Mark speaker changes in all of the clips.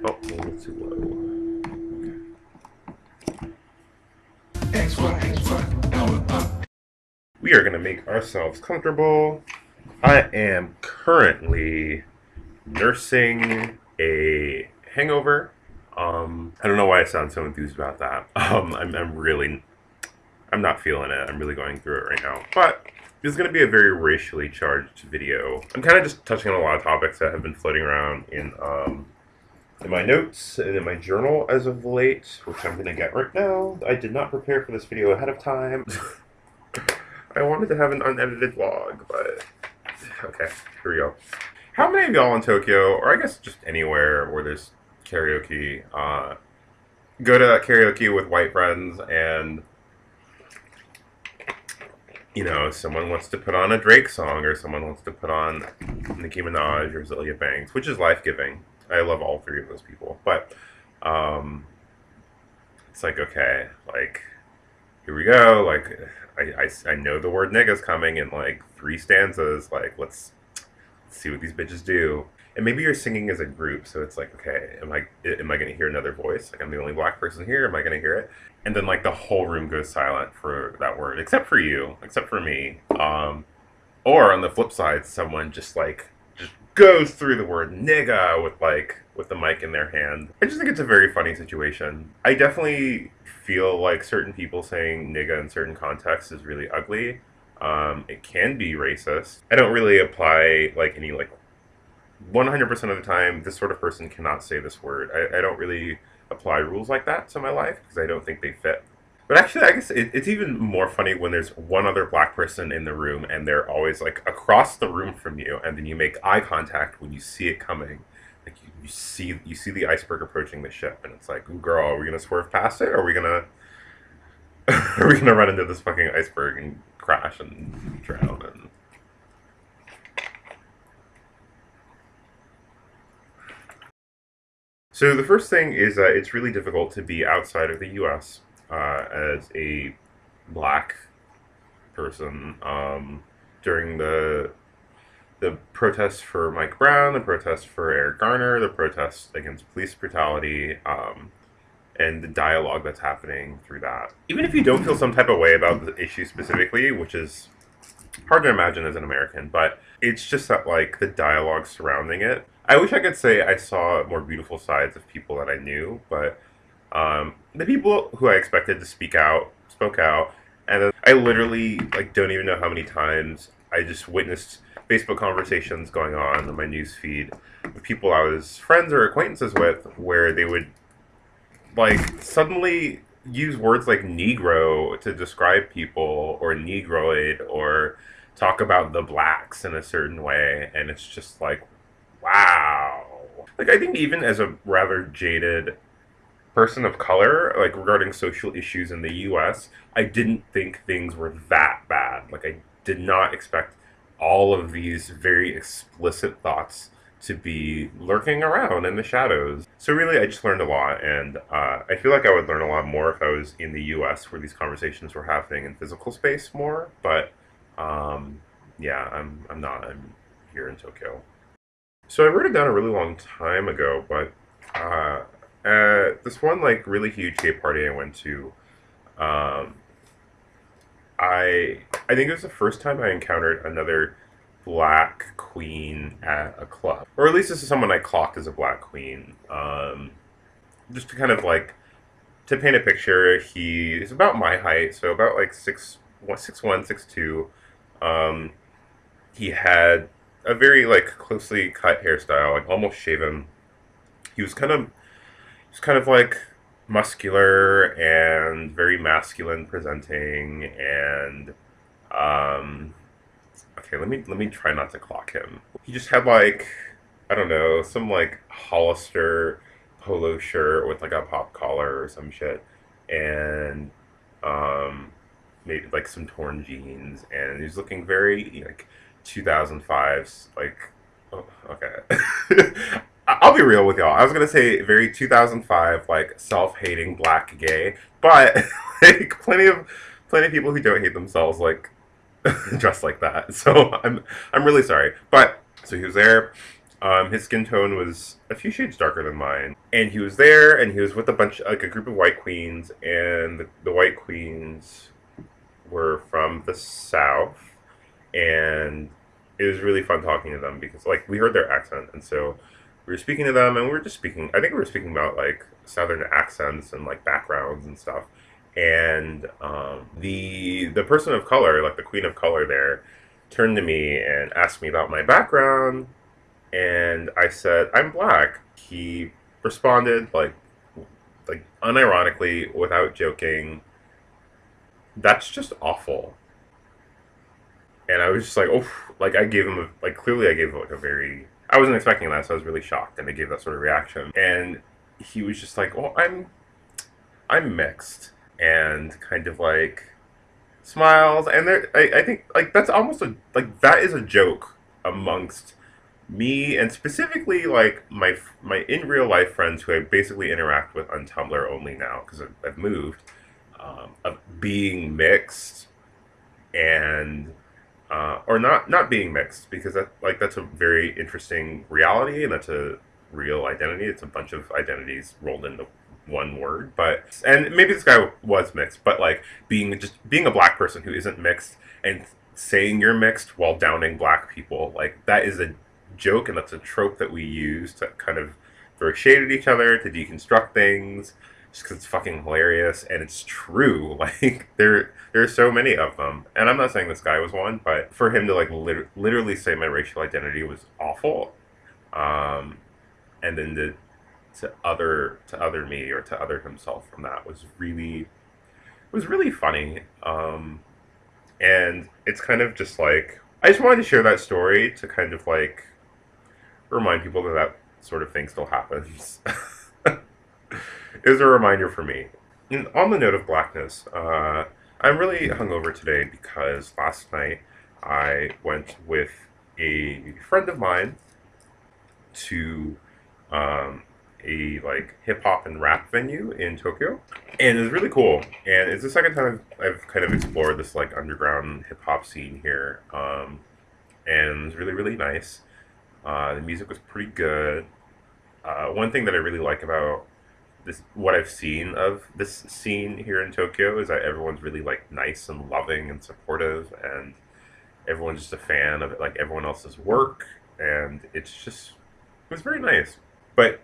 Speaker 1: Oh, a little too low. We are going to make ourselves comfortable. I am currently nursing a hangover. I don't know why I sound so enthused about that. I'm not feeling it. I'm really going through it right now. But this is going to be a very racially charged video. I'm kind of just touching on a lot of topics that have been floating around in my notes and in my journal as of late, which I'm going to get right now. I did not prepare for this video ahead of time. I wanted to have an unedited vlog, but okay, here we go. How many of y'all in Tokyo, or I guess just anywhere where there's karaoke, go to karaoke with white friends and, you know, someone wants to put on a Drake song or someone wants to put on Nicki Minaj or Zilia Banks, which is life-giving. I love all three of those people. But it's like, okay, like, here we go. Like, I know the word nigga's coming in like 3 stanzas. Like, let's see what these bitches do. And maybe you're singing as a group, so it's like, okay, am I going to hear another voice? Like, I'm the only black person here. Am I going to hear it? And then like the whole room goes silent for that word, except for you, except for me. Or on the flip side, someone just goes through the word nigga with the mic in their hand. I just think it's a very funny situation. I definitely feel like certain people saying nigga in certain contexts is really ugly. It can be racist. I don't really apply like any 100% of the time, this sort of person cannot say this word. I don't really apply rules like that to my life because I don't think they fit. But actually, I guess it's even more funny when there's one other black person in the room and they're always like across the room from you, and then you make eye contact when you see it coming. Like you see the iceberg approaching the ship, and it's like, ooh, girl, are we gonna swerve past it, or are we gonna are we gonna run into this fucking iceberg and crash and drown? And so the first thing is that it's really difficult to be outside of the U.S. As a black person during the protests for Mike Brown, the protests for Eric Garner, the protests against police brutality, and the dialogue that's happening through that. Even if you don't feel some type of way about the issue specifically, which is hard to imagine as an American, but it's just that like the dialogue surrounding it. I wish I could say I saw more beautiful sides of people that I knew, but the people who I expected to speak out spoke out, and then I literally don't even know how many times I just witnessed Facebook conversations going on my news feed with people I was friends or acquaintances with, where they would suddenly use words like Negro to describe people, or Negroid, or talk about the blacks in a certain way, and it's just like, wow. Like, I think even as a rather jaded person of color, regarding social issues in the US, I didn't think things were that bad. Like, I did not expect all of these very explicit thoughts to be lurking around in the shadows. So really, I just learned a lot, and I feel like I would learn a lot more if I was in the US where these conversations were happening in physical space more, but yeah, I'm not. I'm here in Tokyo. So I wrote it down a really long time ago, but this one really huge gay party I went to, um, I think it was the first time I encountered another black queen at a club, or at least this is someone I clocked as a black queen. Just to kind of to paint a picture, he is about my height, so about 6'1", 6'2". He had a very closely cut hairstyle, almost shaven. He was kind of muscular and very masculine presenting, and okay, let me try not to clock him. He just had I don't know, some Hollister polo shirt with a pop collar or some shit, and maybe some torn jeans, and he was looking very 2005's oh, okay. I'll be real with y'all. I was gonna say very 2005, self-hating black gay, but plenty of people who don't hate themselves dressed like that. So I'm really sorry. But so he was there, His skin tone was a few shades darker than mine, and he was there, and he was with a bunch, like a group of white queens, and the white queens were from the South, and it was really fun talking to them because like we heard their accent, and so we were speaking to them, and we were just speaking. I think we were speaking about like Southern accents and like backgrounds and stuff. And the person of color, like the queen of color, there, turned to me and asked me about my background, and I said I'm black. He responded like unironically, without joking, "That's just awful." And I was just like, oh, like I gave him like clearly I gave him like a very I wasn't expecting that, so I was really shocked, and I gave that sort of reaction, and he was just like, well, I'm mixed, and kind of like smiles, and there I think like that's almost a like that is a joke amongst me and specifically like my in real life friends who I basically interact with on Tumblr only now because I've moved, of being mixed and or not being mixed because that's a very interesting reality and that's a real identity. It's a bunch of identities rolled into one word, but and maybe this guy was mixed, but like being a black person who isn't mixed and saying you're mixed while downing black people, like that is a joke and that's a trope that we use to kind of throw shade at each other, to deconstruct things, just because it's fucking hilarious and it's true. Like there's so many of them, and I'm not saying this guy was one, but for him to like literally say my racial identity was awful, um, and then to other me or to other himself from that was really funny. And it's kind of just like I just wanted to share that story to kind of like remind people that that sort of thing still happens. It was a reminder for me. And on the note of blackness, I'm really hungover today because last night I went with a friend of mine to a like hip hop and rap venue in Tokyo, and it was really cool. And it's the second time I've kind of explored this like underground hip hop scene here, and it was really nice. The music was pretty good. One thing that I really like about this, what I've seen of this scene here in Tokyo, is that everyone's really like nice and loving and supportive, and everyone's just a fan of it, like everyone else's work, and it was very nice. But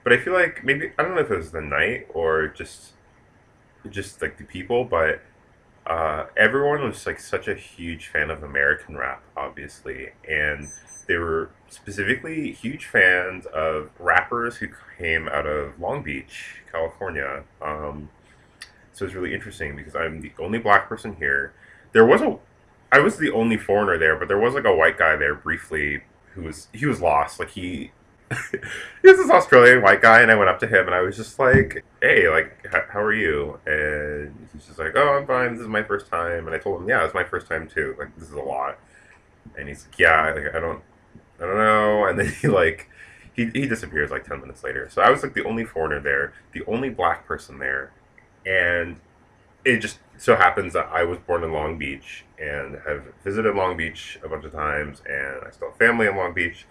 Speaker 1: I feel like maybe I don't know if it was the night or just like the people, but everyone was like such a huge fan of American rap, obviously, and they were specifically huge fans of rappers who came out of Long Beach, California. So it's really interesting because I'm the only black person here. There was a, I was the only foreigner there, but there was like a white guy there briefly he was lost. Like he was this Australian white guy, and I went up to him and I was just like, "Hey, like, how are you?" And he's just like, "Oh, I'm fine. This is my first time." And I told him, "Yeah, it's my first time too. Like, this is a lot." And he's like, "Yeah, like, I don't know." And then he disappears like 10 minutes later. So I was like the only foreigner there, the only black person there, and it just so happens that I was born in Long Beach and have visited Long Beach a bunch of times, and I still have family in Long Beach.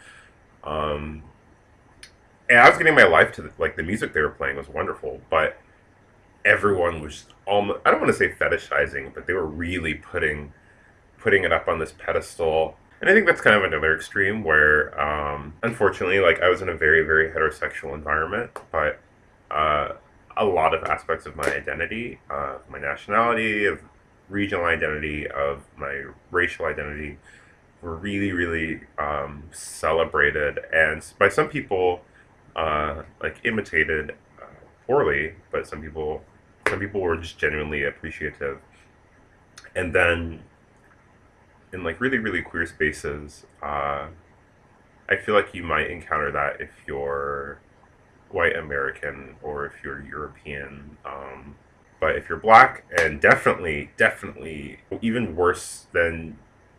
Speaker 1: Um, and I was getting my life to like the music they were playing was wonderful, but everyone was almost, I don't want to say fetishizing, but they were really putting it up on this pedestal. And I think that's kind of another extreme where, unfortunately, like I was in a very heterosexual environment, but uh, a lot of aspects of my identity, my nationality, of regional identity, of my racial identity, were really celebrated, and by some people, like imitated poorly, but some people were just genuinely appreciative. And then in like really queer spaces, I feel like you might encounter that if you're white American or if you're European. But if you're black, and definitely even worse than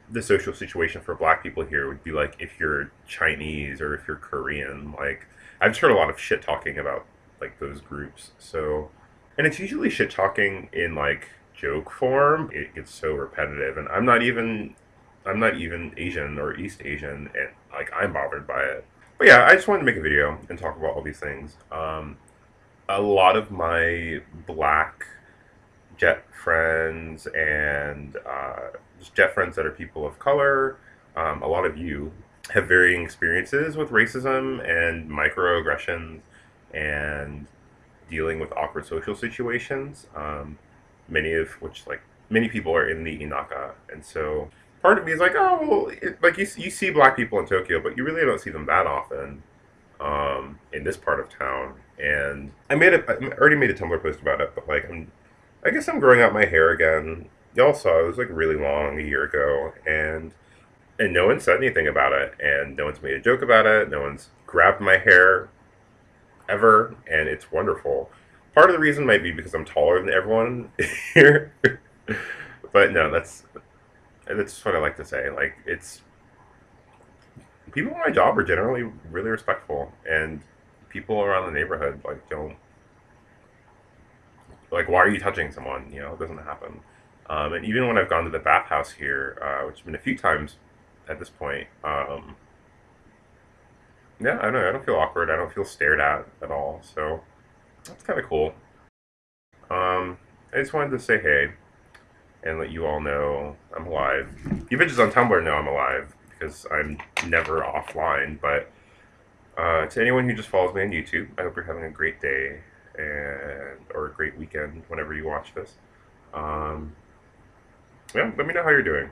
Speaker 1: the social situation for black people here would be like if you're Chinese or if you're Korean. Like I've just heard a lot of shit talking about like those groups. So, and it's usually shit talking in like joke form. It gets so repetitive, and I'm not even I'm not even Asian or East Asian, and like I'm bothered by it. But yeah, I just wanted to make a video and talk about all these things. A lot of my black jet friends and just jet friends that are people of color, a lot of you have varying experiences with racism and microaggressions and dealing with awkward social situations. Many of which, like, many people are in the Inaka, and so part of me is like, oh, well, like you see black people in Tokyo, but you really don't see them that often in this part of town. And I already made a Tumblr post about it, but like I guess I'm growing out my hair again. Y'all saw it was like really long a year ago, and no one said anything about it, and no one's made a joke about it. No one's grabbed my hair ever, and it's wonderful. Part of the reason might be because I'm taller than everyone here, but no, that's what I like to say. Like, it's people in my job are generally really respectful, and people around the neighborhood like don't like, why are you touching someone? You know, it doesn't happen. And even when I've gone to the bathhouse here, which has been a few times at this point, yeah, I don't know. I don't feel awkward. I don't feel stared at all. So that's kind of cool. I just wanted to say hey and let you all know I'm alive. You bitches on Tumblr know I'm alive because I'm never offline. But to anyone who just follows me on YouTube, I hope you're having a great day and or a great weekend whenever you watch this. Um, yeah, let me know how you're doing.